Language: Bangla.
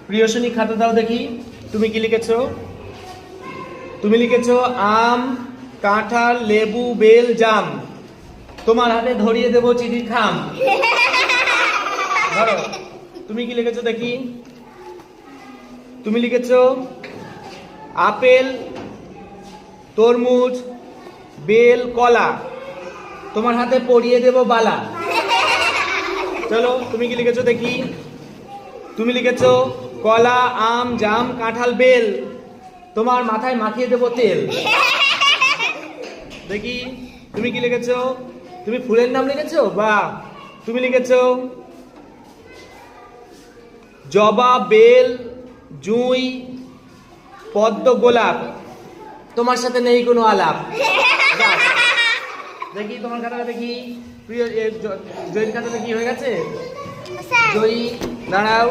প্রিয়সিনী খাতা দাও দেখি, তুমি কি লিখেছো? তুমি লিখেছো আম, কাঁঠাল, লেবু, বেল, জাম। তোমার হাতে ধরিয়ে দেবো চিঠির খাম। ধরো, তুমি কি লিখেছো দেখি? তুমি লিখেছো আপেল, তরমুজ, বেল, কলা। তোমার হাতে পরিয়ে দেব বালা। চলো, তুমি কি লিখেছো দেখি? তুমি লিখেছো কলা, আম, জাম, কাঁঠাল, বেল। তোমার মাথায় মাখিয়ে দেব তেল। দেখি, তুমি কি লিখেছো? তুমি ফুলের নাম লিখেছো? বাহ। তুমি লিখেছো জবা, বেল, জুঁই, পদ্ম, গোলাপ। তোমার সাথে নেই কোনো আলাপ। বাহ। দেখি তোমার খাতাটা দেখি। প্রিয় জয়ীর খাতাটা কি হয়ে গেছে? জয়ী, দাঁড়াও।